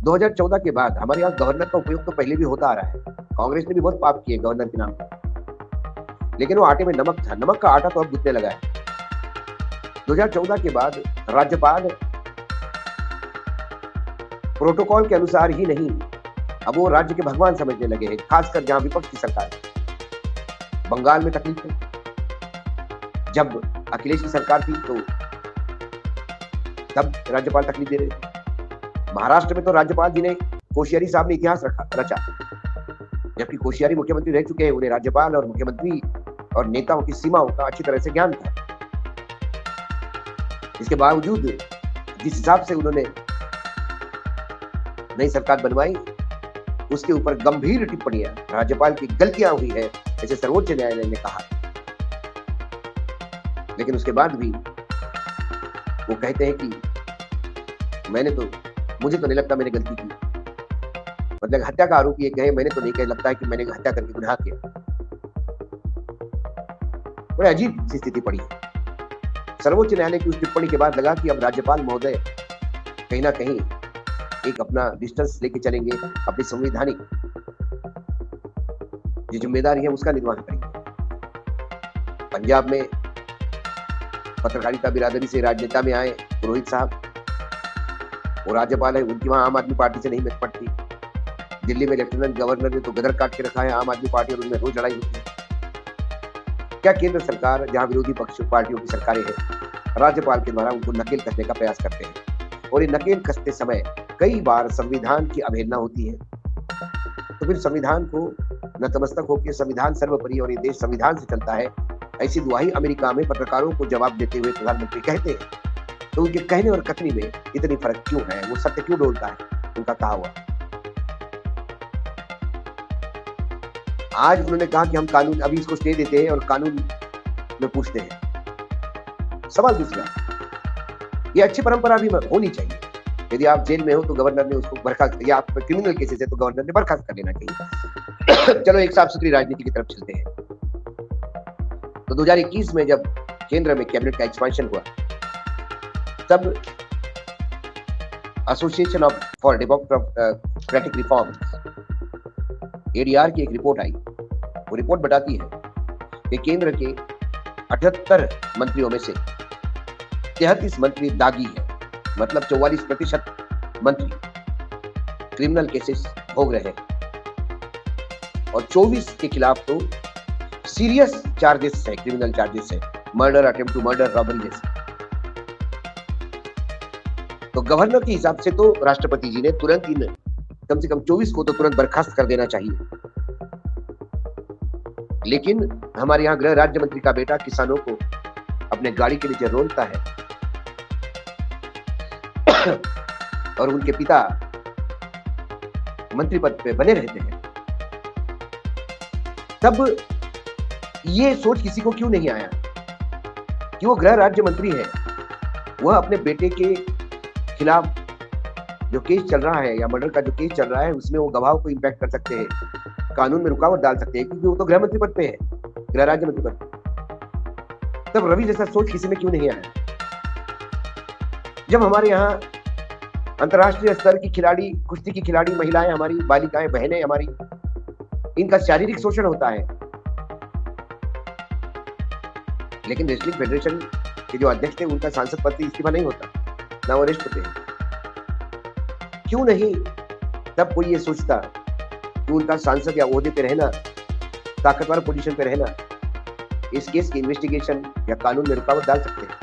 2014 के बाद हमारे यहाँ गवर्नर का उपयोग तो पहले भी होता आ रहा है। कांग्रेस ने भी बहुत पाप किए गवर्नर के नाम पर, लेकिन वो आटे में नमक था। नमक का आटा तो अब गुथने लगा है। 2014 के बाद राज्यपाल प्रोटोकॉल के अनुसार ही नहीं, अब वो राज्य के भगवान समझने लगे हैं, खासकर जहां विपक्ष की सरकार है। बंगाल में तकलीफ है, जब अखिलेश की सरकार थी तो तब राज्यपाल तकलीफ दे रहे थे। महाराष्ट्र में तो राज्यपाल जी ने, कोश्यारी साहब ने इतिहास रचा, जबकि कोश्यारी मुख्यमंत्री रह चुके हैं। उन्हें राज्यपाल और मुख्यमंत्री और नेताओं की सीमाओं का अच्छी तरह से ज्ञान था। इसके बावजूद जिस हिसाब से उन्होंने नई सरकार बनवाई, उसके ऊपर गंभीर टिप्पणियां, राज्यपाल की गलतियां हुई है, ऐसे सर्वोच्च न्यायालय ने कहा। लेकिन उसके बाद भी वो कहते हैं कि मुझे तो नहीं लगता मैंने गलती की। मतलब हत्या का आरोपी ये कहे मैंने तो नहीं कहा, लगता है कि मैंने हत्या करके गुनाह किया। बड़ी अजीब सी स्थिति पड़ी है। सर्वोच्च न्यायालय की उस टिप्पणी के बाद लगा कि अब राज्यपाल महोदय कहीं ना कहीं एक अपना डिस्टेंस लेके चलेंगे, अपनी संवैधानिक जो जिम्मेदारी है उसका निर्वहन करेंगे। पंजाब में पत्रकारिता बिरादरी से राजनेता में आए पुरोहित साहब, वो राज्यपाल है, उनकी वहां आम आदमी पार्टी से नहीं मिल पड़ती। दिल्ली में लेफ्टिनेंट गवर्नर ने तो गदर काट के रखा है आम आदमी पार्टी, और उनमें रोज लड़ाई होती है। क्या केंद्र सरकार, जहां विरोधी पक्ष पार्टियों की सरकारें हैं, राज्यपाल के द्वारा उनको नकेल कसने का प्रयास करते हैं, और ये नकेल कसते समय कई बार संविधान की अवहेलना होती है। तो फिर संविधान को नतमस्तक होकर संविधान सर्वोपरि और ये देश संविधान से चलता है, ऐसी दुहाई अमेरिका में पत्रकारों को जवाब देते हुए प्रधानमंत्री कहते हैं। तो उनके कहने और कथनी में इतनी फर्क क्यों है? वो सत्य क्यों डोलता है? उनका कहा हुआ। आज उन्होंने कहा कि हम कानून, अभी इसको स्टे देते हैं और कानून में पूछते हैं। सवाल दूसरा, ये अच्छी परंपरा भी होनी चाहिए। यदि आप जेल में हो तो गवर्नर ने उसको बर्खास्त, या आप क्रिमिनल केसेस है तो गवर्नर ने बर्खास्त कर लेना चाहिए। चलो एक साफ सुथरी राजनीति की तरफ चलते हैं। तो 2021 में जब केंद्र में कैबिनेट का एक्सपेंशन हुआ, तब association for democratic reforms, ADR की एक रिपोर्ट आई। वो रिपोर्ट बताती है कि केंद्र के 78 मंत्रियों में से 33 मंत्री दागी है, मतलब 44% मंत्री क्रिमिनल केसेस भोग रहे हैं, और 24 के खिलाफ तो सीरियस चार्जेस है, क्रिमिनल चार्जेस है, murder, attempt to murder, robbery जैसे। तो गवर्नर के हिसाब से तो राष्ट्रपति जी ने तुरंत इन कम से कम 24 को तो तुरंत बर्खास्त कर देना चाहिए। लेकिन हमारे यहाँ गृह राज्य मंत्री का बेटा किसानों को अपने गाड़ी के नीचे रोलता है, और उनके पिता मंत्री पद पे बने रहते हैं। तब ये सोच किसी को क्यों नहीं आया कि वो गृह राज्य मंत्री है, वह अपने बेटे के खिलाफ जो केस चल रहा है या मर्डर का जो केस चल रहा है, उसमें वो गवाह को इंपैक्ट कर सकते हैं, कानून में रुकावट डाल सकते हैं, क्योंकि वो तो गृह मंत्री पद पे है, गृह राज्य मंत्री पद। तब रवि जैसा सोच किसी में क्यों नहीं आया? जब हमारे यहाँ अंतर्राष्ट्रीय स्तर की खिलाड़ी, कुश्ती की खिलाड़ी महिलाएं, हमारी बालिकाएं, बहनें हमारी, इनका शारीरिक शोषण होता है, लेकिन रेसलिंग फेडरेशन के जो अध्यक्ष थे उनका सांसद पद से इस्तीफा नहीं होता, ना वो अरेस्ट होते हैं। क्यों नहीं तब कोई ये सोचता कि उनका सांसद या ओहदे पे रहना, ताकतवर पोजीशन पे रहना, इस केस की इन्वेस्टिगेशन या कानून में रुकावट डाल सकते हैं?